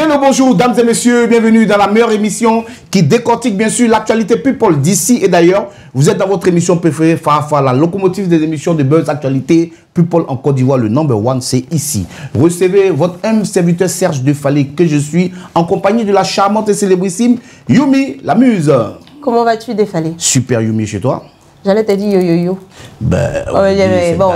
Bien le bonjour, dames et messieurs, bienvenue dans la meilleure émission qui décortique bien sûr l'actualité people d'ici et d'ailleurs. Vous êtes dans votre émission préférée, Fafa, la locomotive des émissions de buzz actualité people en Côte d'Ivoire, le number one, c'est ici. Recevez votre humble serviteur Serge Defalé que je suis, en compagnie de la charmante et célébrissime Yumi, la muse. Comment vas-tu, Defalé? Super Yumi, chez toi? J'allais te dire yo yo yo. Ben, mais bon.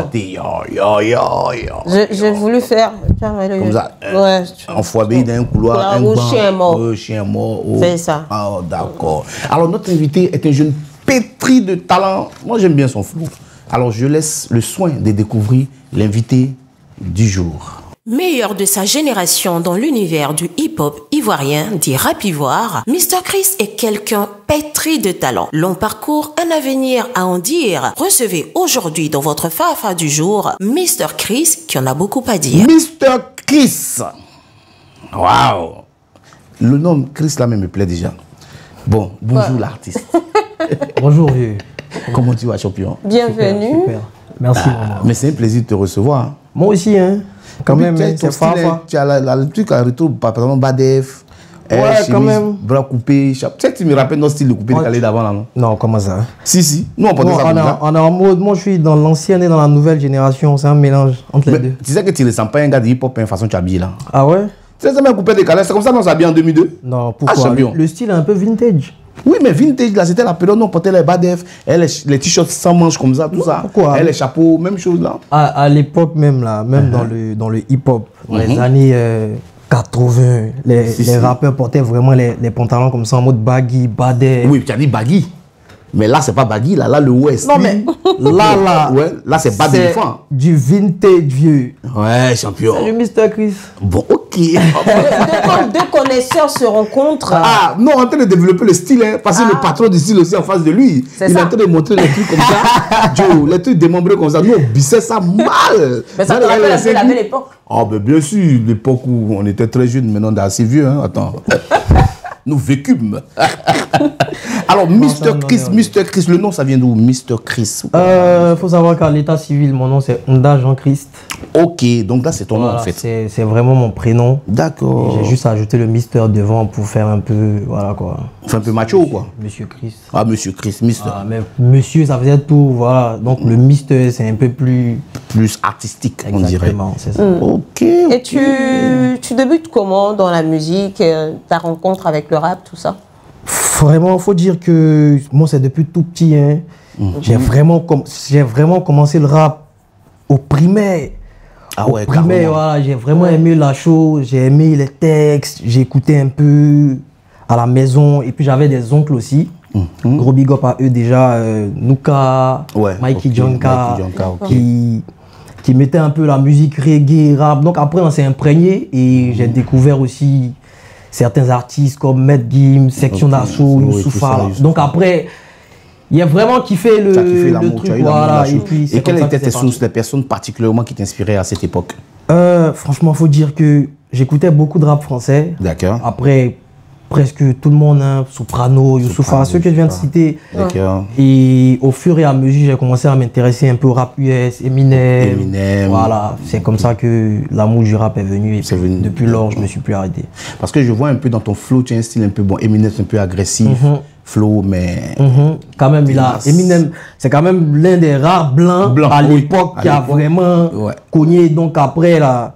J'ai voulu faire. Comme ça, ouais, enfoiré dans un couloir, un banc, chien mort. Chien mort. C'est ça. Ah, d'accord. Alors, notre invité est un jeune pétri de talent. Moi, j'aime bien son flow. Alors, je laisse le soin de découvrir l'invité du jour. Meilleur de sa génération dans l'univers du hip-hop ivoirien, dit rap ivoire, Mr. Chris est quelqu'un pétri de talent. Long parcours, un avenir à en dire. Recevez aujourd'hui dans votre Fafa du jour, Mr. Chris, qui en a beaucoup à dire. Mr. Chris. Waouh. Le nom Chris là même me plaît déjà. Bon, bonjour l'artiste. Bonjour vieux. Comment tu vas, champion? Bienvenue. Super. Merci maman. Mais c'est un plaisir de te recevoir. Moi aussi, hein. Quand même, c'est Fafa. Tu as le truc à retour, par exemple, Badef. Ouais, quand même. Bras coupés. Tu sais que tu me rappelles notre style de coupé décalé d'avant là, non? Non, comment ça? Si. Nous, on portait ça comme ça. On est en mode, moi je suis dans l'ancienne et dans la nouvelle génération. C'est un mélange entre les deux. Tu sais que tu ne ressembles pas à un gars de hip-hop, une façon tu habilles là. Ah ouais? Tu sais, c'est même coupé décalé. C'est comme ça qu'on s'habille en 2002? Non, pourquoi? Le style est un peu vintage. Oui, mais vintage, là, c'était la période où on portait les badef, les t-shirts sans manches comme ça, tout ça. Pourquoi? Les chapeaux, même chose là. À l'époque même, là, même dans le hip-hop, dans les années 80, les rappeurs portaient vraiment les pantalons comme ça, en mode baggy, badef. Oui, tu as dit baggy. Mais là, c'est pas baggy, là, le West. Non, mais là, ouais, là, c'est pas d'éléphant. Du vintage vieux. Ouais, champion. Salut, Mr. Chris. Bon, ok. Deux connaisseurs se rencontrent. Ah, non, en train de développer le style, hein, parce que le patron du style aussi en face de lui. Il est en train de montrer les trucs comme ça. Joe, les trucs démembrés comme ça. Nous, on bissait ça mal. Mais ça te rappelle un peu la belle époque. Ah, ben bien sûr, l'époque où on était très jeunes, maintenant on est assez vieux, hein. Attends. Nous vécûmes. Alors, Mr. Chris, le nom, ça vient d'où? Mr. Chris. Faut savoir qu'à l'état civil, mon nom, c'est Onda Jean-Christ. Ok, donc là, c'est ton nom, en fait. C'est vraiment mon prénom. D'accord. J'ai juste ajouté le Mister devant pour faire un peu, voilà quoi. C'est un peu macho ou quoi? Monsieur Chris. Ah, Monsieur Chris, Mister. Ah, mais Monsieur, ça faisait tout, voilà. Donc, le Mister, c'est un peu plus... Plus artistique, on dirait. Exactement, c'est ça. Ok. Et tu débutes comment dans la musique, ta rencontre avec le rap, tout ça? Vraiment, faut dire que moi, c'est depuis tout petit. Hein. J'ai vraiment commencé le rap au primaire. Ah ouais, au primaire, voilà, j'ai vraiment aimé la chose, j'ai aimé les textes, j'écoutais un peu à la maison. Et puis, j'avais des oncles aussi. Gros big up à eux déjà, Nuka, Mikey Jonka, qui mettaient un peu la musique reggae, rap. Donc après, on s'est imprégné et j'ai découvert aussi certains artistes comme Matt Gims, Section d'Assaut, Youssoufa. Donc après, il y a vraiment kiffé le truc. Voilà. Et quelles étaient tes sources, les personnes particulièrement qui t'inspiraient à cette époque? Franchement, il faut dire que j'écoutais beaucoup de rap français. D'accord. Après, presque tout le monde, hein, Soprano, Youssoufa, ceux que je viens de citer. D'accord. Et au fur et à mesure, j'ai commencé à m'intéresser un peu au rap US, Eminem. Voilà, c'est comme ça que l'amour du rap est venu. Et puis, depuis lors, je ne me suis plus arrêté. Parce que je vois un peu dans ton flow, tu as un style un peu bon. Eminem, c'est un peu agressif. Flow, mais... Quand même, Eminem, c'est quand même l'un des rares blancs à l'époque qui a vraiment cogné. Donc après, là...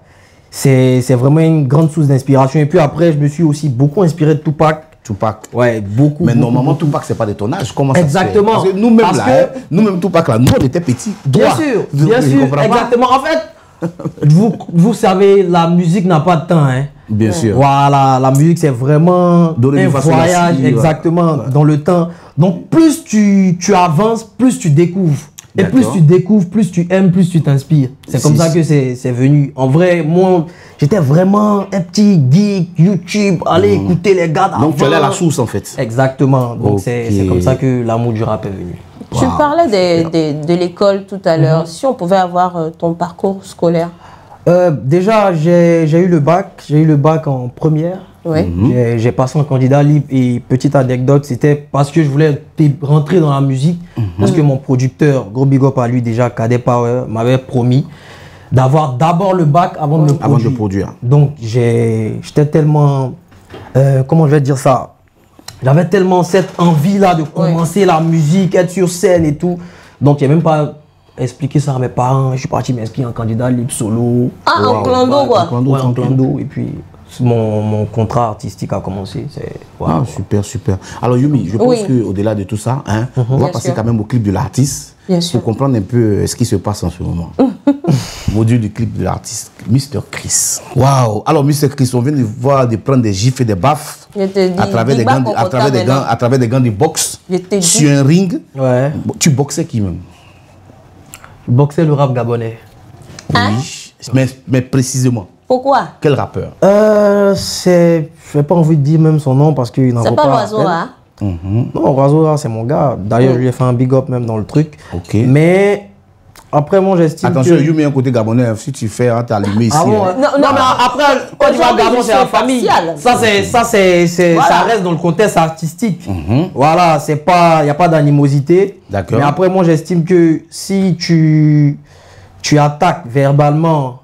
C'est vraiment une grande source d'inspiration. Et puis après, je me suis aussi beaucoup inspiré de Tupac. Ouais, beaucoup. Mais normalement, Tupac, c'est pas de ton âge. Comment exactement. Ça se fait? Parce que nous-mêmes, là, nous-mêmes, Tupac, là, nous, on était petits. Bien sûr, exactement. En fait, vous savez, la musique n'a pas de temps. Hein. Bien sûr. Voilà, la musique, c'est vraiment un voyage, exactement, dans le temps. Donc, plus tu avances, plus tu découvres. Et plus tu découvres, plus tu aimes, plus tu t'inspires. C'est comme ça que c'est venu. En vrai, moi, j'étais vraiment un petit geek, YouTube, aller écouter les gars d'avant. Donc tu allais à la source en fait. Exactement. Donc c'est comme ça que l'amour du rap est venu. Tu parlais de l'école tout à l'heure. Si on pouvait avoir ton parcours scolaire. Déjà, j'ai eu le bac. J'ai eu le bac en première. J'ai passé en candidat libre et petite anecdote, c'était parce que je voulais rentrer dans la musique, parce que mon producteur, gros big up à lui déjà, Cadet Power, m'avait promis d'avoir d'abord le bac avant de me produire. Donc j'étais tellement, comment je vais dire ça, j'avais tellement cette envie-là de commencer la musique, être sur scène et tout. Donc il n'y a même pas expliqué ça à mes parents. Je suis parti m'inscrire en candidat libre solo. Ah, en clando quoi. En clando. Et puis mon contrat artistique a commencé. Ah, super, super. Alors Yumi, je pense qu'au-delà de tout ça, hein, on va passer quand même au clip de l'artiste pour comprendre un peu ce qui se passe en ce moment. Module du clip de l'artiste, Mr. Chris. Waouh! Alors Mr. Chris, on vient de prendre des gifs et des baffes à travers des gants de boxe sur un ring. Ouais. Tu boxais qui même? Je boxais le rap gabonais. Oui, mais précisément. Pourquoi? Quel rappeur? Je n'ai pas envie de dire même son nom parce qu'il n'en vaut pas. C'est pas l'oiseau, hein? Non, Razo, c'est mon gars. D'ailleurs, je lui ai fait un big up même dans le truc. Ok. Mais après, moi, j'estime. Attention, il y a un côté gabonais. Si tu fais, t'es allumé ici. Ah bon, hein. non, mais après, quand tu vas au Gabon, c'est la famille. Ça reste dans le contexte artistique. Voilà, il n'y a pas d'animosité. D'accord. Mais après, moi, j'estime que si tu attaques verbalement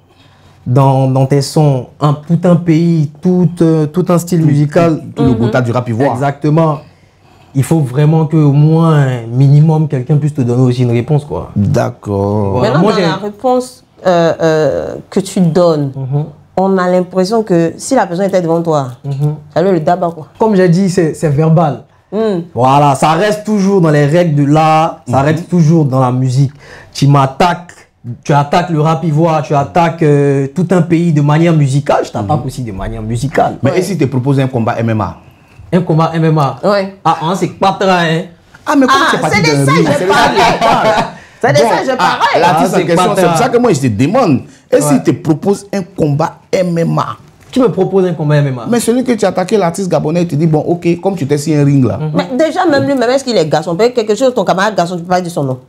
dans tes sons tout un pays, tout un style musical, tout le Gotha du rap ivoire. Exactement. Il faut vraiment qu'au moins, minimum, quelqu'un puisse te donner aussi une réponse, quoi. D'accord. Maintenant, dans la réponse que tu donnes, on a l'impression que si la personne était devant toi, ça lui le d'abord, quoi. Comme j'ai dit, c'est verbal. Voilà, ça reste toujours dans les règles de l'art, ça reste toujours dans la musique. Tu m'attaques, tu attaques le rap ivoire, tu attaques tout un pays de manière musicale, je t'attaque aussi de manière musicale. Mais et si tu te proposes un combat MMA? Un combat MMA? Ouais. Ah, c'est pas très, hein? Ah, mais comment c'est parti de ça, je parle. C'est de ça, je parle. L'artiste en question, c'est pour ça que moi, je te demande. Et s'il te propose un combat MMA? Qui me propose un combat MMA? Mais celui que tu as attaqué, l'artiste gabonais, il te dit, bon, ok, comme tu t'es sur un ring là. Mais déjà, même lui-même, est-ce qu'il est garçon? Peut-être quelque chose, ton camarade garçon, tu peux pas dire son nom.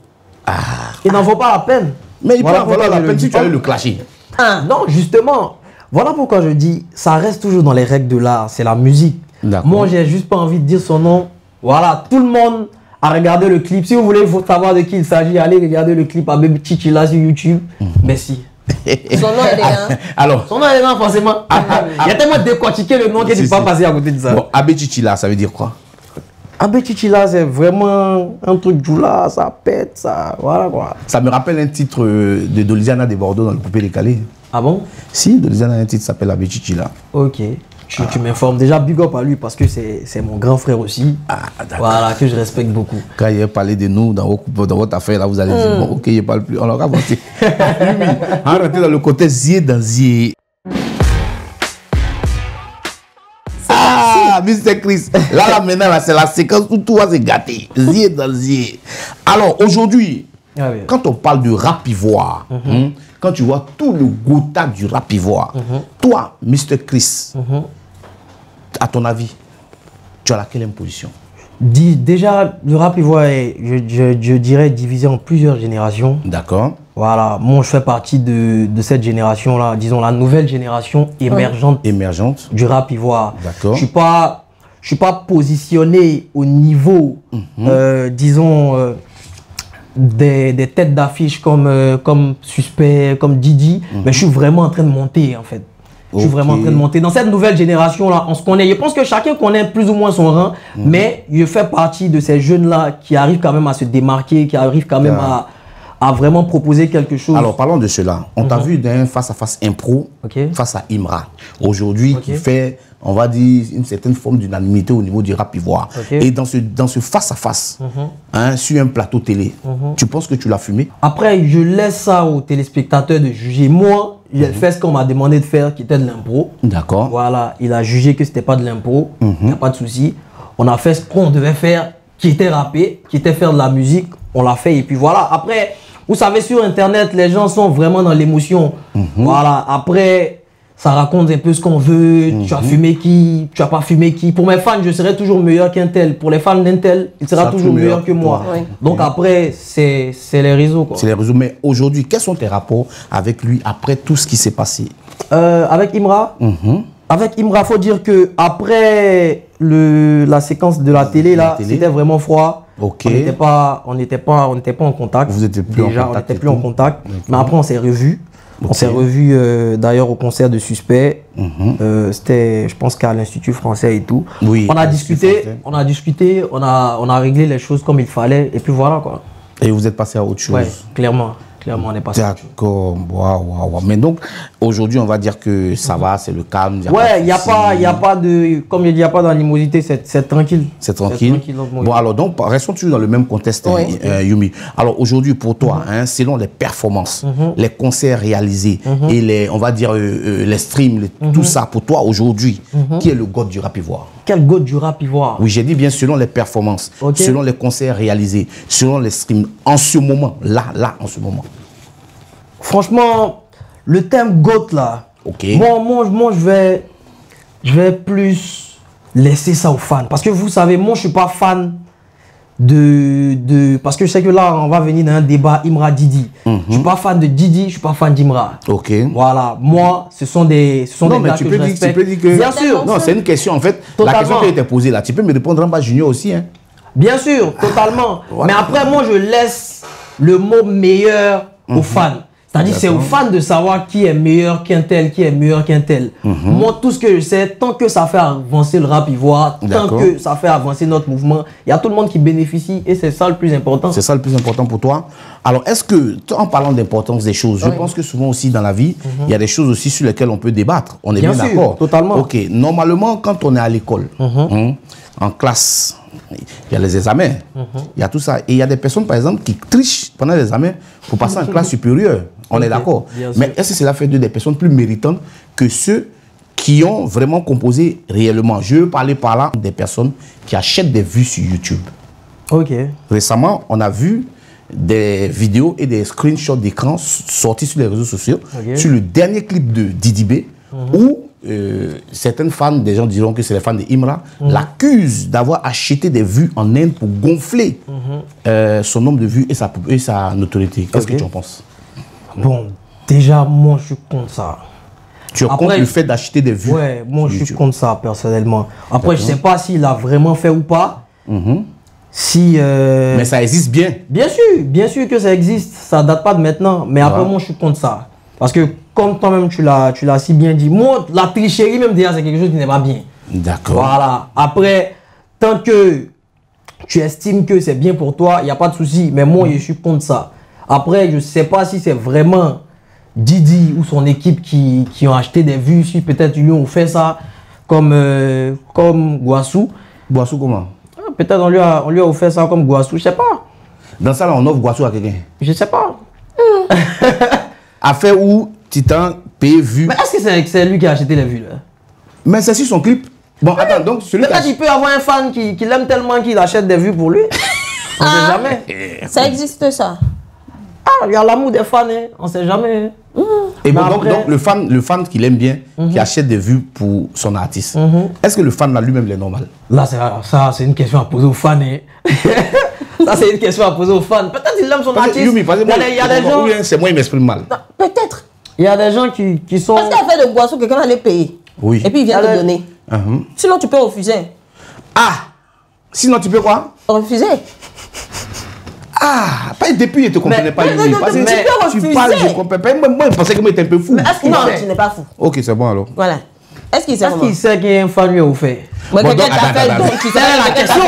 Il n'en vaut pas la peine. Mais il peut en valoir la peine si tu as eu le clasher. Non, justement. Voilà pourquoi je dis, ça reste toujours dans les règles de l'art, c'est la musique. Moi, j'ai juste pas envie de dire son nom. Voilà, tout le monde a regardé le clip. Si vous voulez savoir de qui il s'agit, allez regarder le clip à Baby Chichi là sur YouTube. Merci. Son nom est élégant. Alors, son nom est élégant, forcément. Il y a tellement décortiqué le nom que tu ne peux pas passer à côté de ça. Bon, Abbé Chichila, ça veut dire quoi? Abbé Chichila, c'est vraiment un truc djoula, ça pète, ça. Voilà quoi. Ça me rappelle un titre de Doliziana de Bordeaux dans le coupé décalé. Ah bon? Si, Doliziana a un titre qui s'appelle Abbé Chichila. Ok. Tu m'informes déjà, big up à lui parce que c'est mon grand frère aussi. Ah, voilà, que je respecte beaucoup. Quand il a parlé de nous dans votre affaire, là, vous allez dire, bon, ok, il ne parle plus. On aura avancé. On va rentrer dans le côté zier dans zier. Ah, Mr. Chris. Là, maintenant, là, c'est la séquence où tout va se gâter. Zier dans zier. Alors, aujourd'hui, quand on parle de rap ivoire, quand tu vois tout le Gotha du rap ivoire, toi, Mr. Chris, à ton avis, tu as laquelle position? Déjà, le rap ivoire est, je dirais, divisé en plusieurs générations. D'accord. Voilà, moi je fais partie de cette génération-là, disons la nouvelle génération émergente, du rap ivoire. D'accord. Je suis pas positionné au niveau, disons, des têtes d'affiche comme Suspect, comme Didi, mais je suis vraiment en train de monter en fait. Je suis vraiment en train de monter. Dans cette nouvelle génération-là, on se connaît. Je pense que chacun connaît plus ou moins son rang, mais je fais partie de ces jeunes-là qui arrivent quand même à se démarquer, qui arrivent quand même à vraiment proposer quelque chose. Alors, parlons de cela. On t'a vu d'un face-à-face impro face à Imra. Aujourd'hui, qui fait, on va dire, une certaine forme d'unanimité au niveau du rap ivoire. Et dans ce face-à-face, sur un plateau télé, tu penses que tu l'as fumé? Après, je laisse ça aux téléspectateurs de juger. Moi, j'ai fait ce qu'on m'a demandé de faire, qui était de l'impro. D'accord. Voilà, il a jugé que c'était pas de l'impro. Il n'y a pas de souci. On a fait ce qu'on devait faire, qui était rapper, qui était faire de la musique. On l'a fait et puis voilà. Après, vous savez, sur Internet, les gens sont vraiment dans l'émotion. Voilà, après, ça raconte un peu ce qu'on veut. Tu as fumé qui, tu n'as pas fumé qui. Pour mes fans, je serai toujours meilleur qu'un tel. Pour les fans d'un tel, il sera toujours meilleur que moi. Donc après, c'est les réseaux. C'est les réseaux. Mais aujourd'hui, quels sont tes rapports avec lui après tout ce qui s'est passé? Avec Imra Avec Imra, il faut dire que après la séquence de la télé, là, c'était vraiment froid. On n'était pas en contact. Vous n'étiez plus déjà, en contact. on n'était plus en contact. Mais après, on s'est revus. On s'est revus d'ailleurs au concert de Suspect. C'était, je pense qu'à l'Institut français et tout. Oui, on a discuté, on a réglé les choses comme il fallait. Et puis voilà quoi. Et vous êtes passé à autre chose. Ouais, clairement. Clairement, on est passé. D'accord. Waouh. Mais donc, aujourd'hui, on va dire que ça va, c'est le calme. Ouais, il n'y a pas de... Comme je dis, il n'y a pas d'animosité, c'est tranquille. C'est tranquille. Bon, alors, donc, restons toujours dans le même contexte, Yumi. Alors, aujourd'hui, pour toi, selon les performances, les concerts réalisés et les, on va dire, les streams, tout ça, pour toi, aujourd'hui, qui est le god du rap ivoire? Quel god du rap ivoire? Oui, j'ai dit bien selon les performances, selon les concerts réalisés, selon les streams, en ce moment, là, en ce moment. Franchement, le thème GOAT là, moi je vais plus laisser ça aux fans. Parce que vous savez, moi je suis pas fan parce que je sais que là on va venir dans un débat Imra Didi. Je suis pas fan de Didi, je suis pas fan d'Imra. Ok. Voilà, moi ce sont des gars que je respecte. Tu peux dire que... Bien sûr. Non, c'est une question en fait. Totalement. La question qui a été posée là, tu peux me répondre en bas Junior aussi. Hein. Bien sûr, totalement. Voilà. Mais après moi je laisse le mot meilleur aux fans. C'est-à-dire c'est aux fans de savoir qui est meilleur qu'un tel, qui est meilleur qu'un tel. Moi, tout ce que je sais, tant que ça fait avancer le rap ivoire, tant que ça fait avancer notre mouvement, il y a tout le monde qui bénéficie et c'est ça le plus important. C'est ça le plus important pour toi. Alors, est-ce que, en parlant d'importance des choses, je pense que souvent aussi dans la vie, il y a des choses aussi sur lesquelles on peut débattre. On est bien d'accord. Totalement. Ok, normalement, quand on est à l'école, en classe, il y a les examens, il y a tout ça. Et il y a des personnes, par exemple, qui trichent pendant les examens pour passer en classe supérieure. On est d'accord. Mais est-ce que cela fait des personnes plus méritantes que ceux qui ont vraiment composé réellement? Je veux parler par là des personnes qui achètent des vues sur YouTube. Ok. Récemment, on a vu des vidéos et des screenshots d'écran sortis sur les réseaux sociaux sur le dernier clip de Didi B où certaines fans, des gens diront que c'est les fans de Imra, l'accusent d'avoir acheté des vues en Inde pour gonfler son nombre de vues et sa notoriété. Qu'est-ce que tu en penses? Bon, déjà, moi, je suis contre ça. Tu es contre le fait d'acheter des vues? Ouais, moi, je suis contre ça, personnellement. Après, je ne sais pas s'il a vraiment fait ou pas. Si, mais ça existe bien. Bien sûr que ça existe. Ça ne date pas de maintenant. Mais après, moi, je suis contre ça. Parce que, comme toi-même, tu l'as si bien dit, moi, la tricherie, même déjà, c'est quelque chose qui n'est pas bien. D'accord. Voilà. Après, tant que tu estimes que c'est bien pour toi, il n'y a pas de souci. Mais moi, je suis contre ça. Après, je ne sais pas si c'est vraiment Didi ou son équipe qui ont acheté des vues, si peut-être ils lui ont fait ça comme Guassou. Guassou comment? Peut-être on lui a offert ça comme Guassou, je ne sais pas. Dans ça, là, on offre Guassou à quelqu'un? Je ne sais pas. Affaire où Titan paye vues. Mais est-ce que c'est lui qui a acheté les vues là? Mais c'est sur son clip. Bon, attends, donc celui peut-être qu'il peut avoir un fan qui l'aime tellement qu'il achète des vues pour lui. On ne sait jamais. Ça existe ça? Il y a l'amour des fans, hein. On ne sait jamais. Et bon, après... donc le fan qu'il aime bien, qui achète des vues pour son artiste, est-ce que le fan là lui-même est normal? Là, ça c'est une question à poser aux fans. Hein. Ça c'est une question à poser aux fans. Peut-être qu'il aime son artiste. Il y a des gens... C'est moi, il m'exprime mal. Peut-être. Il y a des gens qui sont... Parce qu'à fait de Guassou, quelqu'un allait payer. Oui. Et puis il vient te donner. Sinon tu peux refuser. Ah! Sinon tu peux quoi? Refuser. Ah, pas depuis, je ne te comprenais pas. Non, parce que tu parles, je ne comprends pas. Moi, je pensais que moi, j'étais un peu fou. Mais est-ce qu'il tu n'es pas fou? Ok, c'est bon alors. Voilà. Est-ce qu'il sait qu'il y a un fan lui a offert? Moi, quelqu'un t'a fait don. Tu sais la question.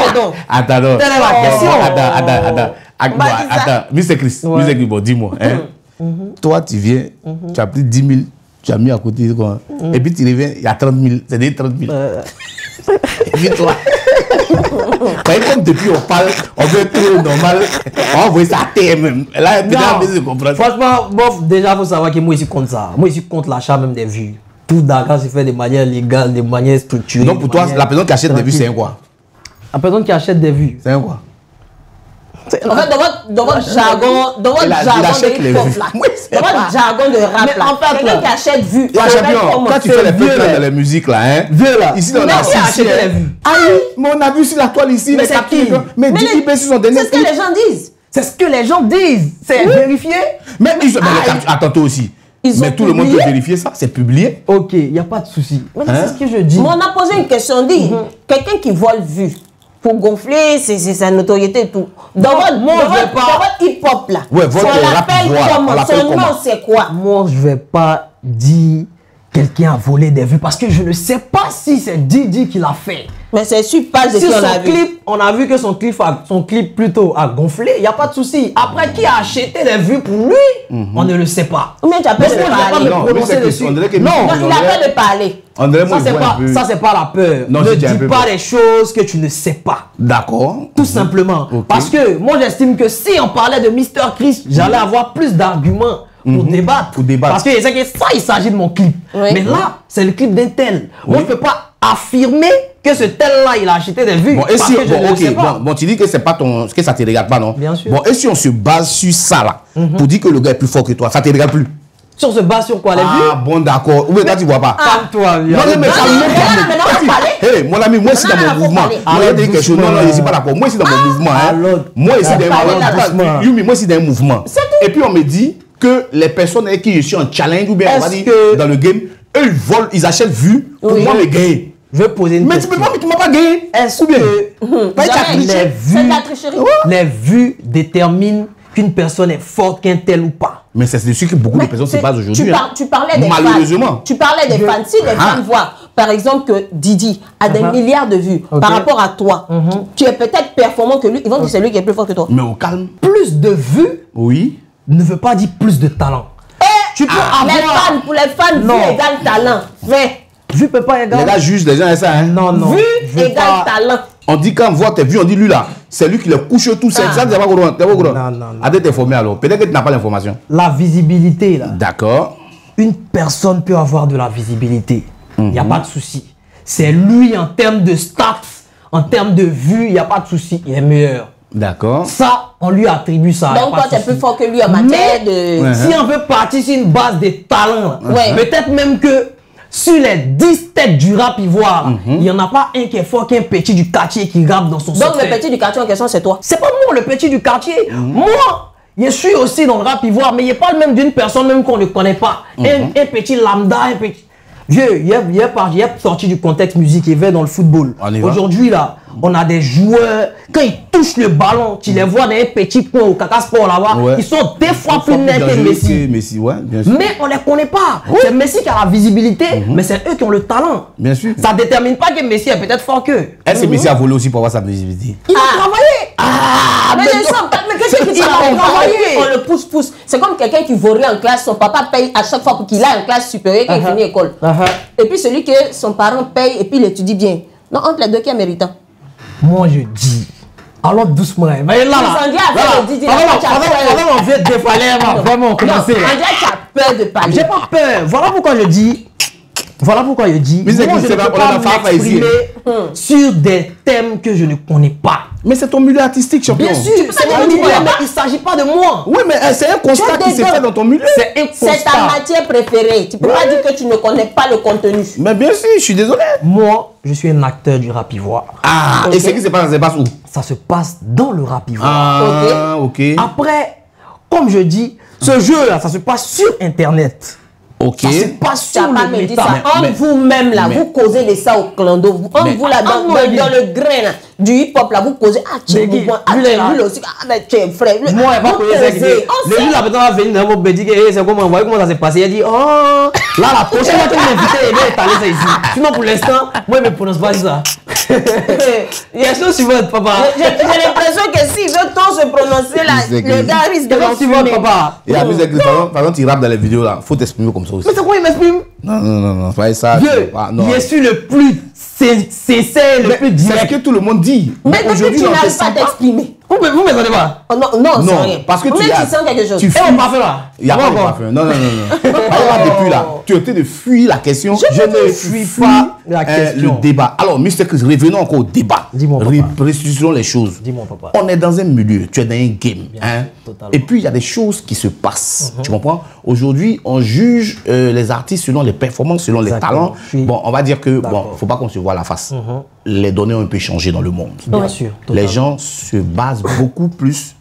Attends. Attends. Mr. Chris, bon, dis-moi. Toi, tu viens, tu as pris 10 000, tu as mis à côté, quoi. Et puis tu reviens, il y a 30 000. C'est des 30 000. Et puis toi. Comme depuis on parle, on veut tout normal, on veut ça même. Là, franchement, bof, déjà, il faut savoir que moi, je suis contre ça. Moi, je suis contre l'achat même des vues. Tout Dakar se fait de manière légale, de manière structurée. Donc, pour toi, la personne qui achète des vues, c'est un quoi? La personne qui achète des vues. C'est un quoi? En fait, dans votre jargon, de hip-hop là, dans votre jargon de rap là, quelqu'un qui achète vues. Quand tu fais les feux dans la musique là, ici on a acheté les vues. Mais on a vu sur la toile ici les captures. Mais Didi B sur son dernier. C'est ce que les gens disent. C'est ce que les gens disent. C'est vérifié. Mais attends toi aussi. Mais tout le monde peut vérifier ça, c'est publié. Ok, il n'y a pas de souci. C'est ce que je dis. Mais on a posé une question, dit quelqu'un qui vole vues pour gonfler sa notoriété et tout. Dans votre hip-hop hip-hop là. Ouais, votre on rap, l'appelle voilà, comment? on l'appelle Son nom comment? c'est quoi? Moi, je vais pas dire quelqu'un a volé des vues parce que je ne sais pas si c'est Didi qui l'a fait. Mais c'est sur page de qui Sur on a son vu. clip, on a vu que son clip plutôt a gonflé, il n'y a pas de souci. Après, qui a acheté des vues pour lui, on ne le sait pas. Ou bien tu appelles Donc, de moi, je vais pas parler. me Non, prononcer mais c'est dessus. que- on dirait que- Non, Non, il appelle de parler. André, moi, ça je vois un peu. c'est pas la peur. Non, Ne je dis un dis peu pas peur. des choses que tu ne sais pas. D'accord. Tout simplement. Ok. Parce que moi, j'estime que si on parlait de Mr. Chris, j'allais avoir plus d'arguments pour débattre. Pour débattre. Parce que c'est que ça, il s'agit de mon clip. Oui. Mais là, c'est le clip d'un tel. Moi, je ne peux pas affirmer que ce tel-là, il a acheté des vues. Bon, et parce si, que je ne le sais ok, pas. bon, tu dis que c'est pas ton, que ça te regarde pas, non? Bien sûr. Bon, et si on se base sur ça là, pour dire que le gars est plus fort que toi, ça te regarde plus? Sur ce bas, sur quoi les vues? Ah bon, d'accord. Ou bien toi tu vois pas? Calme-toi, Non, viens. non, mais calme-toi. maintenant, on va parler. Hey, mon ami, moi, ici dans Non, mon non, faut mouvement. parler. Moi, je dis quelque chose. Non, non, je suis pas d'accord. Moi, ici dans mon mouvement. Hein. Alors, Moi, ici dans parler là, mon doucement. mouvement. Yumi, moi, ici dans un mouvement. Et puis, on me dit que les personnes avec qui je suis en challenge, ou bien, on va Est-ce dire, que- dans le game, eux, ils volent, ils achètent vues pour Oui. moi me gagner. Je vais poser une Mais tu question. peux pas, mais tu m'as pas gagné. Est-ce Ou bien? que Pas Jamais. triché. les C'est de la vues, tricherie. les vues déterminent qu'une personne est forte qu'un tel ou pas? Mais c'est dessus que beaucoup de Mais personnes se c'est- basent aujourd'hui. tu, hein. tu parlais des Malheureusement. fans. Tu parlais des fans. Si les Ah. fans voient, par exemple, que Didi a des milliards de vues Ok. par rapport à toi, tu es peut-être performant que lui, ils vont dire que c'est lui qui est plus fort que toi. Mais au calme. Plus de vues Oui. ne veut pas dire plus de talent. Tu peux Les avoir... fans, pour les fans, Non. vue égale talent. Mais Vue peut pas Les égaler... gars jugent les gens et ça. Hein. Non, non. vue je veux égale pas- talent. On dit quand on voit tes vues, on dit lui là, c'est lui qui les couche tout. C'est Ah. ça, t'es pas au courant. T'es pas au courant. Non, non, non. Arrête de t'informer alors. Peut-être que tu n'as pas l'information. La visibilité, là. D'accord. Une personne peut avoir de la visibilité. Il n'y a pas de souci. C'est lui en termes de stats, en termes de vues, il n'y a pas de souci. Il est meilleur. D'accord. Ça, on lui attribue ça. y a Donc pas toi, de tu es souci. plus fort que lui en matière de... Ouais. Si on veut partir sur une base des talents, là, Ouais. peut-être même que sur les 10 têtes du rap ivoire, là, il n'y en a pas un qui est fort qu'un petit du quartier qui rappe dans son Donc secret. le petit du quartier en question, c'est toi. C'est pas moi le petit du quartier. Moi, je suis aussi dans le rap ivoire, mais il parle même d'une personne même qu'on ne connaît pas. Un petit lambda, un petit... Vieux, il est sorti du contexte musique, il va dans le football. On y va. Aujourd'hui, là, on a des joueurs, quand ils touchent le ballon, tu les vois dans un petit point au Kaka Sport là-bas, Ouais. ils sont des fois plus nets que dangereux Messi. Messi, ouais, bien sûr. Mais on ne les connaît pas. C'est Messi qui a la visibilité, mais c'est eux qui ont le talent. Bien sûr. Ça ne détermine pas que Messi est peut-être fort qu'eux. Est-ce que Messi a volé aussi pour avoir sa visibilité? Il a travaillé. mais mais je sens pas- mais qu'est-ce que tu il a dis? travaillé. On le pousse. C'est comme quelqu'un qui vaut rien en classe, son papa paye à chaque fois pour qu'il aille en classe supérieure quand il finit l'école. Et puis celui que son parent paye et puis il étudie bien. Non, entre les deux, qui est méritant? Moi, je dis. Alors doucement. Mais là, André a fait le Didi, là, tu as peur. on vient de défaler, va vraiment Non, commencer. André, tu as peur de parler. J'ai pas peur. Voilà pourquoi je dis. Voilà pourquoi je dis. Mais c'est moi, que je c'est ne pas- peux on a pas la Fafa ici. m'exprimer sur des thèmes que je ne connais pas. Mais c'est ton milieu artistique, champion. Bien sûr, c'est pas mon dire milieu, que tu mais connais il ne s'agit pas de moi. Oui, mais c'est un constat Tu qui s'est dégoûtes. fait dans ton milieu. C'est un C'est ta constat. matière préférée. Tu peux pas dire que tu ne connais pas le contenu. Mais bien sûr, je suis désolé. Moi, je suis un acteur du rap ivoire. Ah, Ok. et c'est qui se passe, ça se passe où? Ça se passe dans le rap ivoire. Ah, ok. Après, comme je dis, ce jeu-là, ça se passe sur Internet. Ok. Ça se passe Tu n'as sur pas le me dit méta. ça. Entre vous-même, là, mais- vous causez de ça au clando. Entre Mais- vous, là, dans le grain là, du hip-hop, là, vous causez. Ah, tu es Mais qui- mouvement. Ah, lui, tu es là. lui aussi. Ah, mais tu es frère. Moi, il n'y a pas Vous connu ça. causez. On Le sait. jour, la personne va venir dans mon bed, dit que c'est comment, voyez comment ça s'est passé. Il dit, oh, là, la prochaine fois que tu m'invites, il va étaler ça ici. Sinon, pour l'instant, moi, je ne me prononce pas ça. Question suivante, papa. J'ai l'impression que s'il veut tant se prononcer là, C'est que- le gars risque de Question suivante, l'enfumer. papa. Et après, par exemple, tu rappes dans les vidéos là, faut t'exprimer comme ça aussi. Mais c'est quoi, il m'exprime? Non, pas ça. Vieux, Non. je suis le plus sincère, le plus C'est ce direct. que tout le monde dit. Mais depuis aujourd'hui, tu on te n'arrives sent pas à t'exprimer. Vous ne m'entendez pas? Oh, non, non, Non, c'est rien. parce que Mais tu as- tu sens quelque chose. tu Et mon parfum là? Il n'y a pas de parfum. Non. Alors, depuis là, tu étais de fuir la question. Je ne fuis pas la question. Le débat. Alors, Mr. Chris, revenons encore au débat. Dis-moi, papa. Précisons les choses. Dis-moi, papa. On est dans un milieu, tu es dans un game. Hein? totalement. Et puis, il y a des choses qui se passent. Tu comprends? Aujourd'hui, on juge les artistes selon les performances, selon les Exactement. talents. Je suis Bon, on va dire que, bon, d'accord. faut pas qu'on se voit la face. Les données ont un peu changé dans le monde. Bien sûr. Les gens se basent beaucoup plus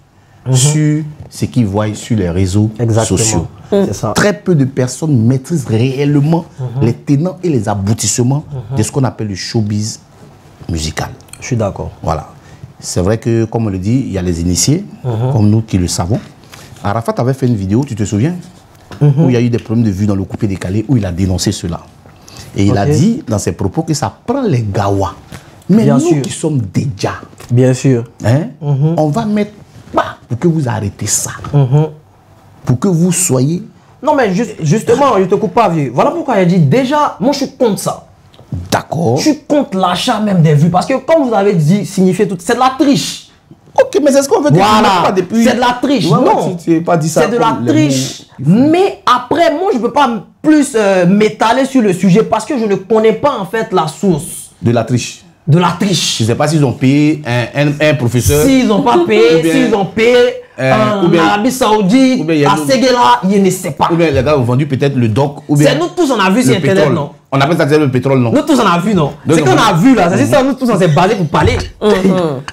sur ce qu'ils voient sur les réseaux sociaux. C'est ça. Très peu de personnes maîtrisent réellement les tenants et les aboutissements de ce qu'on appelle le showbiz musical. Je suis d'accord. Voilà. C'est vrai que, comme on le dit, il y a les initiés, comme nous qui le savons. Arafat avait fait une vidéo, tu te souviens, où il y a eu des problèmes de vue dans le coupé décalé, où il a dénoncé cela. Et il a dit dans ses propos que ça prend les gawas. Mais Bien nous sûr. qui sommes déjà, Bien sûr. hein, on va mettre pas pour que vous arrêtez ça. Pour que vous soyez... Non, mais justement, je te coupe pas, vieux. Voilà pourquoi il a dit déjà, moi je suis contre ça. D'accord. Je suis contre l'achat même des vues. Parce que comme vous avez dit, signifié tout, c'est de la triche. Ok, mais c'est ce qu'on veut dire. Voilà, c'est de la triche. Ouais, Non, tu n'as pas dit ça. c'est de la pour les triche. mots. Mais après, moi, je ne peux pas plus m'étaler sur le sujet parce que je ne connais pas en fait la source De la triche. de la triche. Je ne sais pas s'ils ont payé un professeur. S'ils n'ont pas Ou payé, bien- s'ils ont payé ou en bien- Arabie Saoudite, ou bien il y a à nous- Séguéla, je ne sais pas. Ou bien les gars ont vendu peut-être le doc. Ou bien C'est nous tous, on a vu sur le Internet, pétrole. non? On appelle ça le pétrole, non? Nous tous on a vu, non? Donc, C'est qu'on a vu là, c'est ça, nous tous on s'est basé pour parler.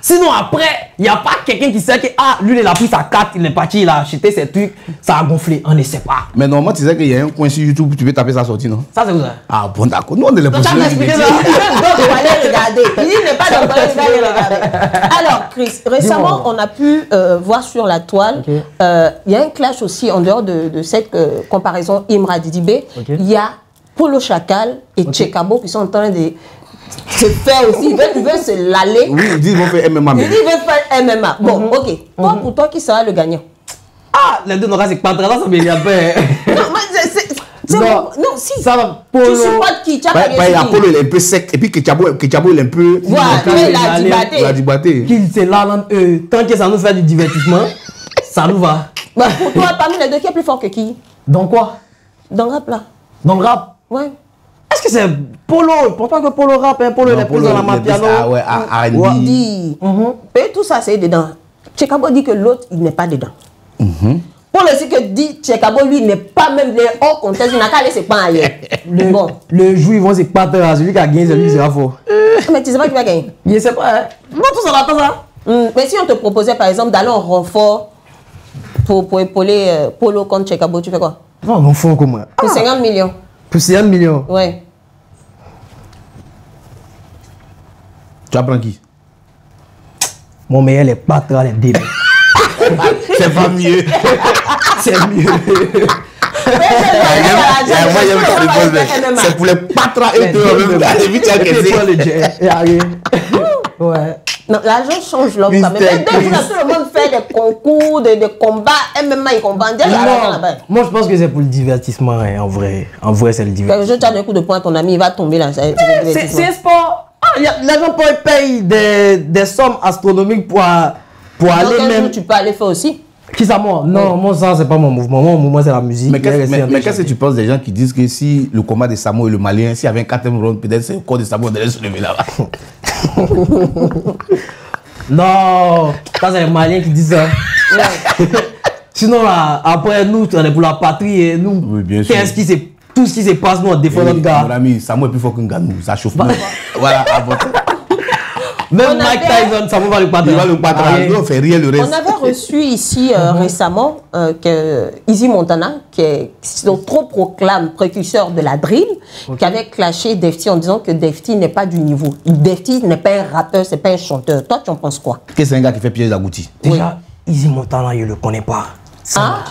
Sinon après, il n'y a pas quelqu'un qui sait que lui il a pris sa carte, il est parti, il a acheté ses trucs, ça a gonflé, on ne sait pas. Mais normalement, tu sais qu'il y a un coin sur YouTube où tu peux taper sa sortie, non? Ça c'est où ça? Ah bon, d'accord. Nous, on est les Donc, ça m'a expliqué ça. Donc, il fallait regarder. Il dit, il n'est pas dans le il fallait regarder. Alors, Chris, récemment, on a pu voir sur la toile, il y a un clash aussi, en dehors de cette comparaison Imra Didibé, il y a Polo Chacal et Tchekabo qui sont en train de se faire aussi. Ils veulent se laller. Oui, ils disent qu'ils vont faire MMA. Ils disent qu'ils veulent faire MMA. Bon, ok. Toi, pour toi, qui sera le gagnant? Ah, les deux, non, c'est pas très, ça me regarde pas. Non, mais c'est Non, bon. Non, si. Ça va, Tu Polo. supportes qui? Tu as pas Il y a dit Polo, il est un peu sec. Et puis Ketchabo, il est un peu. Voilà, il il a allait- dibatté. Il a dibatté. Qu'ils se lalent eux, tant que ça nous fait du divertissement, ça nous va. Bah, pour toi, parmi les deux, qui est plus fort que qui? Dans quoi? Dans le rap, là. Dans le rap? Ouais. Est-ce que c'est Polo? Pourtant que Polo rap, hein, Polo il est plus dans la mapiano. Ah ouais, R&B. Dit. Et tout ça, c'est dedans. Tchekabo dit que l'autre, il n'est pas dedans. Pour le dire que dit Tchekabo, lui, il n'est pas même les hors contexte, il n'a qu'à aller se prendre ailleurs. Bon. Le jour, ils vont se battre à celui qui a gagné, c'est lui qui sera fort. Mais tu sais pas qui va gagner. Je ne sais pas, hein. Moi, tout ça, on attend ça. Mais si on te proposait, par exemple, d'aller en renfort pour épauler Polo contre Tchekabo, tu fais quoi? Non, non, faut comment? Pour 50 millions. Pour 100 millions. Ouais. Tu apprends qui? Mon meilleur, les patrons, les débats. C'est pas mieux. C'est mieux. C'est pour les patrons et tout. Et puis tu as caissé. Ouais. Non, l'argent change l'homme quand même. Mr. Dès que tout le monde fait des concours, des combats, MMA, ils combattent. Il y a l'argent là-bas. Moi, je pense que c'est pour le divertissement, hein, en vrai. En vrai, c'est le divertissement. Je tire un coup de poing à ton ami, il va tomber là. C'est un sport. Ah, les gens payent des sommes astronomiques pour aller même. Tu peux aller faire aussi. Qui ça, moi? Non, moi, ça, c'est pas mon mouvement. Mon mouvement, c'est la musique. Mais qu'est-ce que tu penses des gens qui disent que si le combat de Samo et le Malien, s'il y avait un quatrième round, peut-être c'est le corps de Samo, on allait se lever là-bas. Non, ça, c'est les Maliens qui disent ça. Sinon, là, après, nous, on est pour la patrie et nous, Oui, bien sûr. tout ce qui se passe, nous, on défend notre gars. Mon ami, Samo est plus fort qu'un gars, nous, ça chauffe. Voilà, avant. Même Mike Tyson, ça va le patron. Il va le patron, nous, on fait rien le reste. On avait reçu ici récemment que Easy Montana, qui est trop proclame précurseur de la drill, qui avait clashé Defty en disant que Defty n'est pas du niveau. Defty n'est pas un rappeur, c'est pas un chanteur. Toi, tu en penses quoi? Qu'est-ce que c'est un gars qui fait piège d'Agouti? Déjà, Easy Montana, je le connais pas. Ah,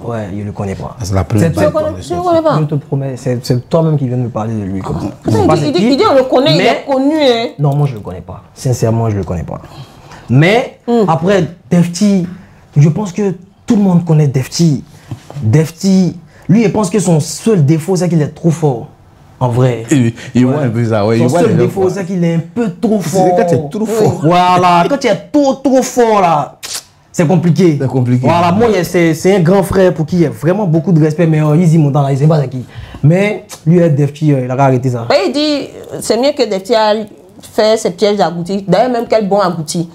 Ouais, je le connais pas. C'est la première tu le connais pas? Je te promets, c'est toi-même qui viens de me parler de lui. Comme ça. Je sais Putain, pas il c'est dit, qui, il dit on le connaît, il mais- est connu. Hein. Non, moi je le connais pas. Sincèrement, je le connais pas. Mais après, Defty, je pense que tout le monde connaît Defty. Defty, lui, il pense que son seul défaut, c'est qu'il est trop fort. En vrai. Il voit un peu ça, ouais. Son Il voit seul les gens, défaut, quoi. c'est qu'il est un peu trop fort. C'est quand tu es trop fort. Voilà, quand tu es trop fort là, c'est compliqué. C'est compliqué. Voilà, moi, c'est un grand frère pour qui il y a vraiment beaucoup de respect, mais Easy Montana, il sait pas c'est qui. Mais lui, Defty, il a arrêté ça. Ouais, il dit c'est mieux que Defty a fait ses pièges d'agouti. D'ailleurs, même quel bon agouti.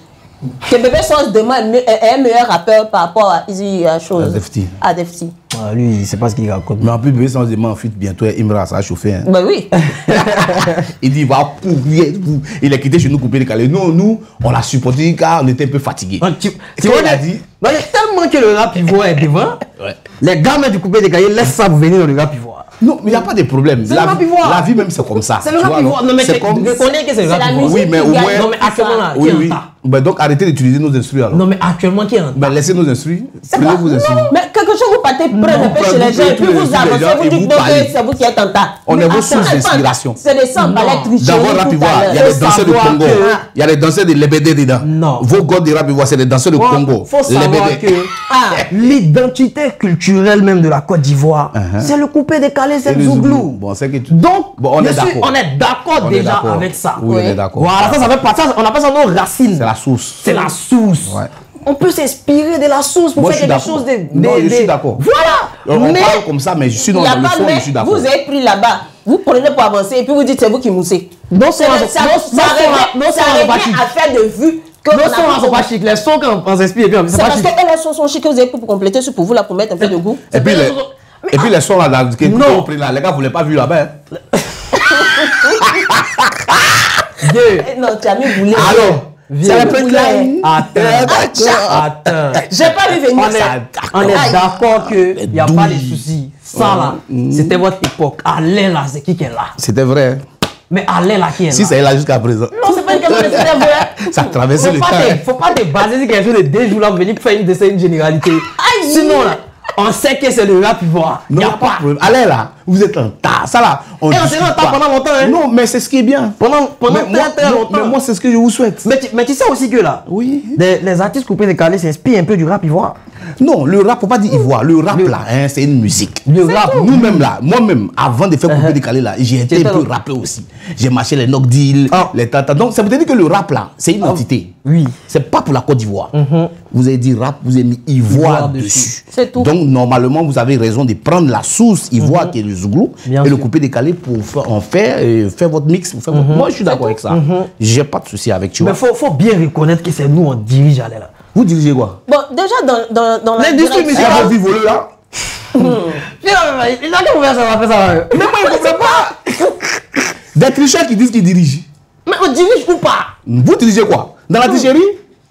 Que Bébé Sauce demain est un meilleur rappeur par rapport à Easy chose. À Defty. Ah, lui, il sait pas ce qu'il raconte. Mais en plus, Bébé Sans Dément, en fuite bientôt, Imra, ça a chauffé. Hein. Ben oui. Il dit, il va pourrir. Il a quitté chez nous couper les calés. Non, nous, on l'a supporté car on était un peu fatigués. Tu vois, vois, il a dit. Non, il y a tellement que le rap ivoire est devant. Ouais. Les gars mettent du coupé des cahiers, laisse ça vous venir dans le rap ivoire. Non, mais il n'y a pas de problème. C'est le rap ivoire. La vie même, c'est comme ça. C'est le Tu rap vois, ivoire. Non, mais c'est comme. reconnais que c'est le C'est rap la ivoire. musique Oui, mais qui au gagne moins- tout Non, mais actuellement là, Oui, qui est en oui. tas. Ben donc arrêtez d'utiliser nos instruments alors. Non, mais actuellement, qui est en Ben laissez nos instruments. Prenez vos instruments. Mais quelque chose, vous partez prendre un peu chez les gens et puis vous avancez, vous dites que c'est vous qui êtes en tas. On est vos sources d'inspiration. C'est des sans balais trichés. Dans votre rap ivoire, il y a des danseurs de Congo. Il y a des danseurs de Lébédé dedans. Non. Vos gars de rap ivoire, c'est des danseurs de Congo. Faut savoir que l'identité culturelle même de la Côte d'Ivoire, c'est le coupé décalé, c'est le zouglou. Bon, c'est que tu... Donc, on est d'accord. On est d'accord déjà avec ça. Oui, on est d'accord. Voilà, ça fait partie, on appelle ça nos racines. C'est la source. C'est la source. Ouais. On peut s'inspirer de la source pour faire quelque chose de... Non, je suis d'accord. Voilà. On parle comme ça, mais je suis dans le fond, je suis d'accord. Vous avez pris là-bas, vous prenez pour avancer et puis vous dites c'est vous qui moussez. Non, ça revient à faire de vue. Nos sons sont pas chic, les sons quand on s'inspire, c'est parce que les sons sont chics que vous avez pour compléter ce pour vous là, pour mettre un peu de goût. Et puis les sons là, les gars, vous l'avez pas vu là-bas. Non, tu as mis boulet. Alors, c'est un peu clair. Attends. J'ai pas vu venir ça. On est d'accord qu'il n'y a pas de soucis. Ça là, c'était votre époque. Alain là, c'est qui est là? C'était vrai. Mais Alain là qui est là? Si c'est là jusqu'à présent. Non, c'est pas une question de c'était vrai. Ça a traversé le temps. Faut pas te baser sur quelque chose de 2 jours là, venir faire une généralité. Sinon là, on sait que c'est le rap ivoire. Il n'y a pas. Allez là, vous êtes en tas. Ça là, on s'est en tas pendant longtemps. Hein? Non, mais c'est ce qui est bien. Pendant très longtemps. Mais moi, c'est ce que je vous souhaite. Mais tu sais aussi que là, oui, les artistes coupés décalés s'inspirent un peu du rap ivoire. Non, le rap, faut pas dire ivoire. Le rap là, hein, c'est une musique. Le rap, nous-mêmes là, moi-même, avant de faire couper décalé là, j'ai été un peu rappé aussi. J'ai marché les knock deals, les tatas. Donc ça veut dire que le rap là, c'est une entité. Oui. C'est pas pour la Côte d'Ivoire. Vous avez dit rap, vous avez mis ivoire dessus. C'est tout. Donc normalement, vous avez raison de prendre la source ivoire qui est le zouglou et le couper décalé pour faire votre mix. Moi, je suis d'accord avec ça. J'ai pas de souci avec tu. Mais faut bien reconnaître que c'est nous on dirige allez là. Vous dirigez quoi? Bon, déjà dans l'industrie musicale, vous vivez là. Il a dit ouvert ça va faire ça. Mais moi, je ne comprends pas. Des tricheurs qui disent qu'ils dirigent. Mais on dirige ou pas? Vous dirigez quoi? Dans la tricherie?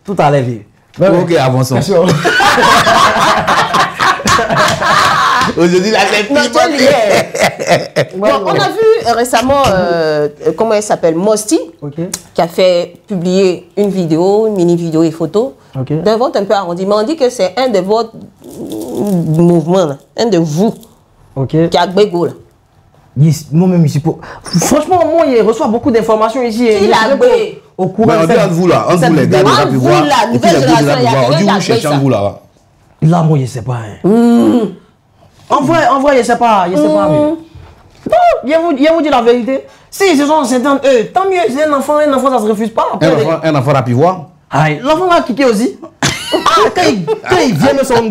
Tout à l'heure. Ok, avançons. Aujourd'hui, la on a vu récemment, comment elle s'appelle, Mosti, qui a fait publier une vidéo, une mini-vidéo et photo d'un vote un peu arrondi. Mais on dit que c'est un de votre mouvement, là, un de vous, qui a Gbego là. Moi-même ici, franchement, moi, il reçoit beaucoup d'informations ici. Qui l'a Gbé? Au courant de vous là, entre vous les gars de rap ivoire, et puis les gars de rap ivoire, on dit vous cherchez en vous là. Là, moi, je sais pas. En vrai, je sais pas. Non, je vous dis la vérité. Si ils se sont enceintes, tant mieux, c'est un enfant, ça se refuse pas. Un enfant rap ivoire? L'enfant va kicker aussi. Quand il vient de son...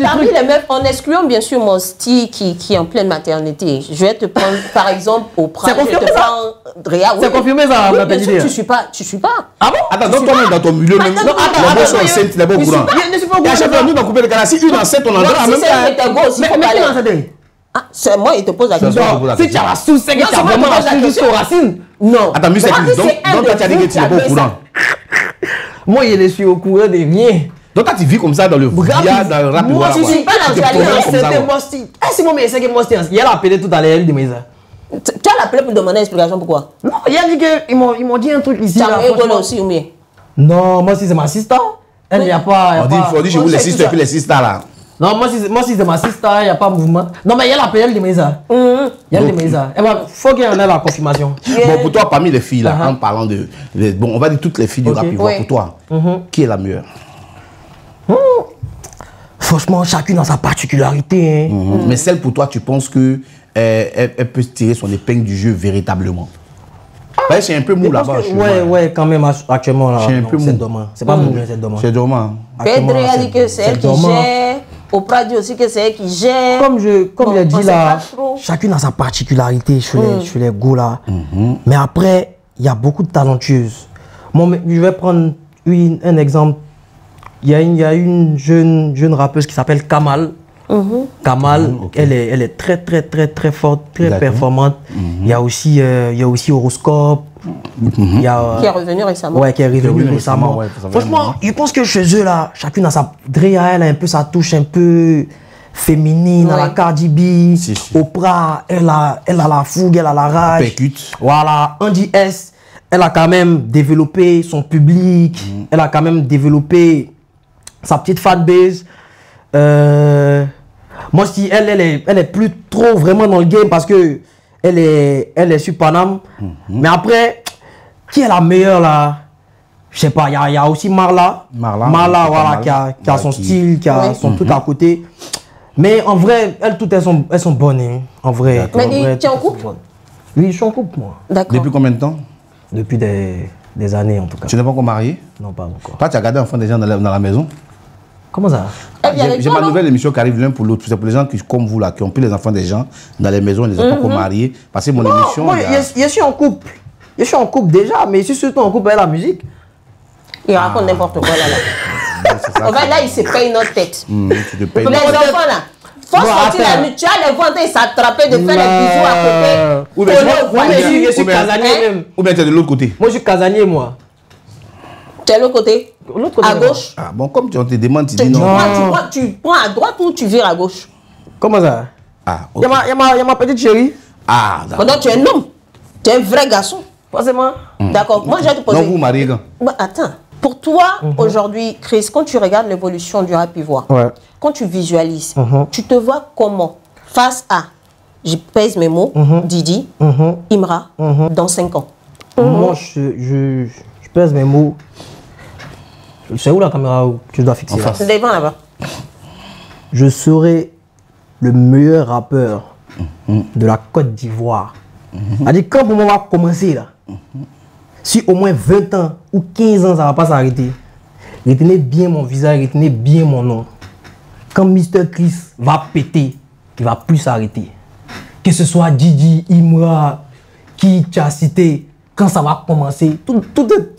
Parmi les meufs, en excluant bien sûr Mosti qui est en pleine maternité, je vais te prendre par exemple au Prince, je te prends Drea. C'est confirmé ça, oui, bien sûr, tu suis pas. Ah bon? Attends, donc toi-même dans ton milieu, même les beaux sont enceintes, tu n'es pas au courant. Et à chaque fois, nous, dans Coupé de Canard, si une enceinte, on en donne en même temps. Mais qui enceinte? Ah, c'est moi, il te pose la question. Si tu as la source, c'est que tu as vraiment la source jusqu'aux racines. Non. Attends, mais c'est plus. Donc, toi, tu as dit que tu n'es pas au courant. Moi, je suis au courant de rien. Donc, quand tu vis comme ça dans le via, dans le rap, moi, je ne suis pas dans la réalité. Est-ce que moi, c'est que Mosti, il a appelé tout à l'heure, il dit, mais ça. Tu as appelé pour demander explication pourquoi? Non, il a dit qu'ils m'ont dit un truc ici. Tu as rigolé aussi ou bien? Non, moi, si c'est ma sister. Elle, il n'y a pas. On dit chez vous les sisters et puis les sisters là. Non, moi, si c'est ma sister, il n'y a pas mouvement. Non, mais il y a la PL de Mesa. Il y a le Mesa. Il faut qu'il y en ait la confirmation. Bon, pour toi, parmi les filles, là, en parlant de. Bon, on va dire toutes les filles du rap ivoire. Pour toi, qui est la meilleure? Franchement, chacune a sa particularité. Mais celle pour toi, tu penses que elle peut tirer son épingle du jeu véritablement? C'est un peu mou là-bas. Ouais, quand même, actuellement, là. C'est un peu mou. C'est pas mou, mais c'est dommage. C'est dommage. Pedro a dit que c'est elle qui gère. Oprah dit aussi que c'est elle qui gère. Comme je l'ai dit là, chacune a sa particularité sur les goûts là. Mais après, il y a beaucoup de talentueuses. Je vais prendre un exemple. Il y a une jeune rappeuse qui s'appelle Kamal. Kamal, elle est très forte, très performante. Il y a aussi Horoscope. Qui est revenu récemment. Ouais, qui est revenu récemment. Franchement, je pense que chez eux là, chacune a sa... Drea, elle a un peu sa touche un peu féminine, à la Cardi B, Oprah, elle a la fougue, elle a la rage. Percute. Voilà, Andy S, elle a quand même développé son public, elle a quand même développé sa petite fanbase. Moi, si elle est plus trop vraiment dans le game parce que elle est sur Paname. Mais après, qui est la meilleure là? Je sais pas, il y a aussi Marla. Marla, voilà, qui a son style, qui a son truc à côté. Mais en vrai, elles toutes, elles sont bonnes, hein, en vrai. Mais tu es en couple? Oui, je suis en couple, moi. D'accord. Depuis combien de temps? Depuis des années, en tout cas. Tu n'es pas encore marié? Non, pas encore. Toi, tu as gardé enfant des gens dans la maison? Comment ça? J'ai ma nouvelle émission qui arrive l'un pour l'autre. C'est pour les gens qui, comme vous, là, qui ont pris les enfants des gens dans les maisons, les enfants encore mariés. Parce que mon émission... Moi, je suis en couple. Je suis en couple déjà, mais je suis surtout en couple avec la musique. Il raconte n'importe quoi là. En fait, là, il se paye notre tête. Tu te payes les enfants là. Faut sortir la nuit, tu as les ventes et s'attraper de faire les bisous à côté. Je suis casanier même. Ou bien tu es de l'autre côté? Moi, je suis casanier, moi. Tu es de l'autre côté? À gauche? Ah bon, comme on te demande, tu dis non. Tu prends à droite ou tu vires à gauche? Comment ça? Ah, il y a ma petite chérie. Ah, d'accord. Donc tu es un homme. Tu es un vrai garçon. Forcément. D'accord. Moi, je vais te poser. Non, vous mariez quand? Attends. Pour toi, aujourd'hui, Chris, quand tu regardes l'évolution du rap ivoire, quand tu visualises, tu te vois comment face à, je pèse mes mots, Didi, Imra, dans 5 ans? Moi, je pèse mes mots. C'est où la caméra que je dois fixer? C'est devant là-bas. Je serai le meilleur rappeur de la Côte d'Ivoire. C'est-à-dire, quand pour moi va commencer là, si au moins 20 ans ou 15 ans, ça ne va pas s'arrêter, retenez bien mon visage, retenez bien mon nom. Quand Mr. Chris va péter, il ne va plus s'arrêter. Que ce soit Didi, Imra, qui tu as cité, quand ça va commencer,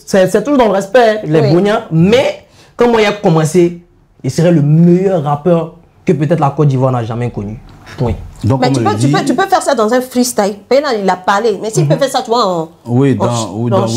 c'est toujours dans le respect, les bognats, mais quand moi il a commencé, il serait le meilleur rappeur que peut-être la Côte d'Ivoire n'a jamais connu. Point. Donc, mais tu peux faire ça dans un freestyle. Il a parlé, mais s'il peut faire ça, tu vois, en oui,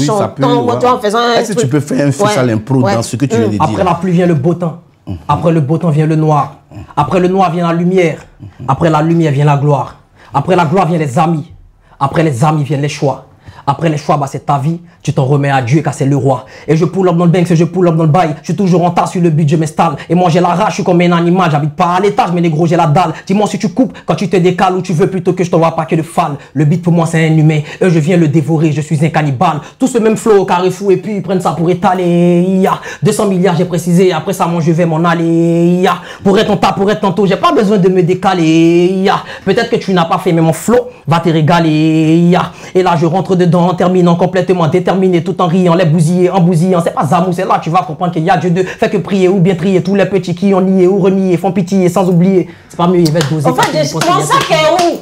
ça peut. En faisant un est-ce que tu peux faire un freestyle impro dans ce que tu viens de dire? Après la pluie vient le beau temps. Après le beau temps vient le noir. Après le noir vient la lumière. Après la lumière vient la gloire. Après la gloire vient les amis. Après les amis viennent les choix. Après les choix, bah, c'est ta vie. Tu t'en remets à Dieu car c'est le roi. Et je pull up dans le bank, je pull up dans le bail. Je suis toujours en tas sur le beat, je m'installe. Et moi j'ai la rage, je suis comme un animal. J'habite pas à l'étage, mais les gros j'ai la dalle. Dis-moi si tu coupes, quand tu te décales ou tu veux plutôt que je t'envoie pas que de fall. Le beat pour moi c'est un humain. Eux je viens le dévorer, je suis un cannibale. Tout ce même flow au carrefour et puis ils prennent ça pour étaler. 200 milliards j'ai précisé, après ça moi je vais m'en aller. Pour être en tas, pour être tantôt, j'ai pas besoin de me décaler. Peut-être que tu n'as pas fait, mais mon flow va te régaler. Et là je rentre dedans, terminant complètement déterminé, tout en riant, les bousillés, en bousillant. C'est pas Zamou, c'est là tu vas comprendre qu'il y a Dieu de fait que prier ou bien trier tous les petits qui ont nié ou renié, font pitié sans oublier. C'est pas mieux, il va être dosé. Enfin, je pense ça qu'est où?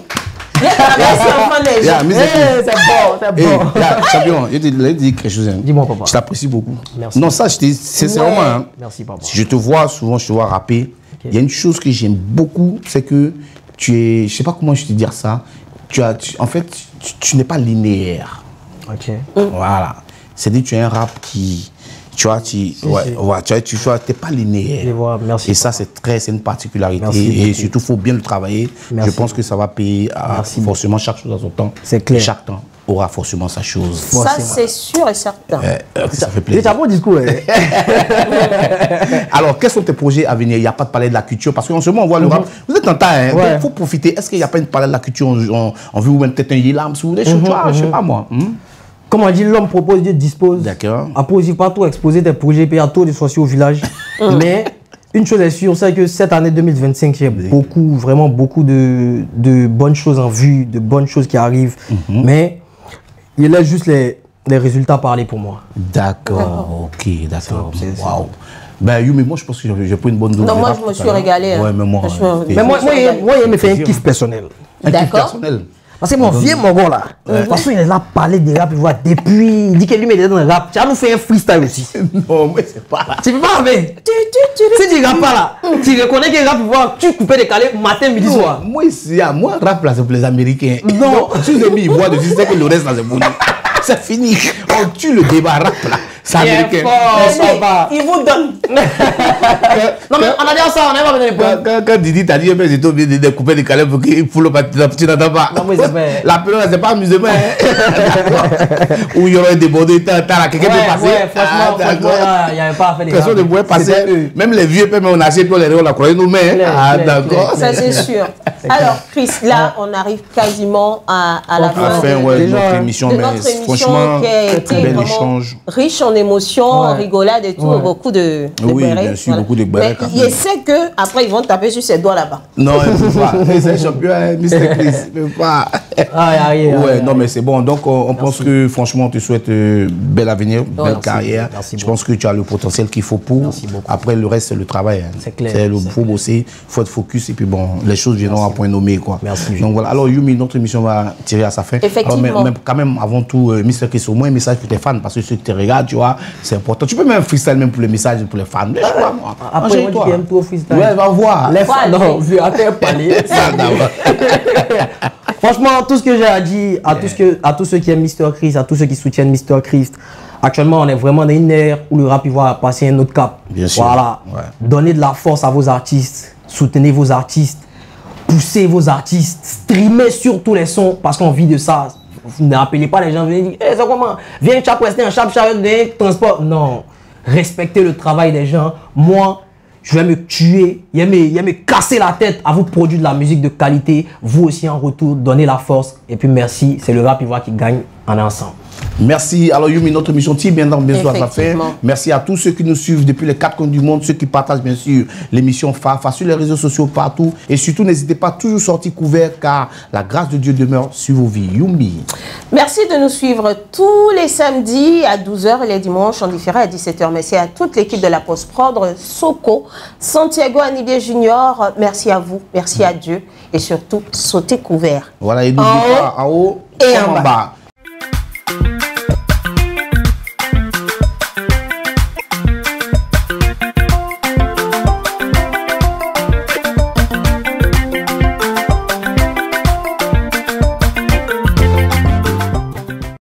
C'est bon. Champion, je te dis quelque chose. Dis-moi, papa. Je t'apprécie beaucoup. Merci. Non, ça, c'est vraiment. Merci, papa. Si je te vois, souvent, je te vois rapper. Il y a une chose que j'aime beaucoup, c'est que tu es. Je sais pas comment je te dire ça. En fait, tu n'es pas linéaire. Ok. Voilà. C'est-à-dire que tu as un rap qui. Tu vois, tu n'es pas linéaire. Je vois, merci. Et ça, c'est une particularité. Merci, et surtout, il faut bien le travailler. Merci. Je pense que ça va payer forcément chaque chose à son temps. C'est clair. Chaque temps aura forcément sa chose. Ça, c'est sûr et certain. Ça fait plaisir. C'est un bon discours. Alors, quels sont tes projets à venir? Il n'y a pas de parler de la culture. Parce qu'en ce moment, on voit le rap. Vous êtes en temps, hein? Donc, il faut profiter. Est-ce qu'il n'y a pas de parler de la culture en vue ou même peut-être un Yilam ou des choses? Je ne sais pas moi. Comme on dit, l'homme propose, Dieu dispose. D'accord. Après, aussi, pas trop exposer tes projets, puis à tout de sortir au village. Mais une chose est sûre, c'est que cette année 2025, j'ai vraiment beaucoup de bonnes choses en vue, de bonnes choses qui arrivent. Mais il laisse juste les résultats parler pour moi. D'accord, ok, d'accord. Waouh. Ben, mais moi, je pense que j'ai pris une bonne dose. Non, moi, je me suis régalé. Ouais, mais moi, il me fait un kiff personnel. Un kiff personnel. Parce que mon vieux Mogon là, de toute façon il est là parler de rap, depuis, il dit que lui il est dans le rap, tu vas nous faire un freestyle aussi. Non, mais c'est pas là. Tu peux pas avec. Si tu rappes pas là, tu reconnais que rap ivoire, tu coupais des calés matin, midi, soir. Moi, rap là c'est pour les Américains. Non. Tu les mis ivoire dessus, c'est que le reste là c'est bon. C'est fini. On tue le débat rap là. C'est américain. Il vous donne. Non, mais on a dit ça, on n'a pas besoin de points. Quand Didi t'a dit, c'est obligé de découper des calais pour qu'il fout le tu n'entends pas. Non, mais c'est vrai. La peur, c'est pas amusement. Où il y aurait des débordé, quelqu'un peut passer. Ouais, franchement, il n'y avait pas à faire les personne ne pouvait passer. Même les vieux, même on achète pour les on a croisé nos mains. Ah, d'accord. Ça, c'est sûr. Alors, Chris, là, on arrive quasiment à la fin de notre émission. Franchement, qui a été vraiment riche en émotions, en rigolade et tout, beaucoup de oui, bien sûr, beaucoup de bérets. Mais je sais qu'après, ils vont taper sur ses doigts là-bas. Non, il ne peut pas. C'est champion, Mr. Chris. Il ne peut pas. Ouais, non, mais c'est bon. Donc, on pense que, franchement, on te souhaite bel avenir, belle carrière. Je pense que tu as le potentiel qu'il faut pour. Après, le reste, c'est le travail. C'est clair. Il faut bosser, il faut être focus et puis bon, les choses viendront à point nommé, quoi. Merci. Donc voilà. Alors, Yumi, notre émission va tirer à sa fin. Effectivement. Alors, mais quand même, avant tout, Mr. Chris, au moins un message pour tes fans, parce que ceux qui te regardent, tu vois, c'est important. Tu peux même freestyle même pour les messages pour les fans. Mais je sais pas, moi. Après, moi, tu aimes tout freestyle. Ouais, va voir. Les fans, non, vu à terre parler. Franchement, tout ce que j'ai à dire à tous ceux qui aiment Mr. Chris, à tous ceux qui soutiennent Mr. Chris, actuellement, on est vraiment dans une ère où le rap il va passer un autre cap. Bien sûr. Voilà. Ouais. Donnez de la force à vos artistes, soutenez vos artistes, poussez vos artistes, streamez sur tous les sons parce qu'on vit de ça. N'appelez pas les gens, venez dire, hey, ça comment? Viens Chap West, un Chap de transport. Non. Respectez le travail des gens. Moi, je vais me tuer, il va me casser la tête à vous produire de la musique de qualité. Vous aussi en retour, donnez la force. Et puis merci, c'est le rap Ivoire qui gagne en ensemble. Merci. Alors Yumi, notre mission tire bien sûr à sa fin. Merci à tous ceux qui nous suivent depuis les 4 coins du monde, ceux qui partagent bien sûr l'émission Fafa sur les réseaux sociaux partout. Et surtout, n'hésitez pas, toujours sortir couvert car la grâce de Dieu demeure sur vos vies. Yumi. Merci de nous suivre tous les samedis à 12h et les dimanches en différé à 17h. Merci à toute l'équipe de la Post-Prod, Soko, Santiago Anibier Junior. Merci à vous, merci à Dieu et surtout, sautez couvert. Voilà, et n'oubliez pas, en haut et en bas.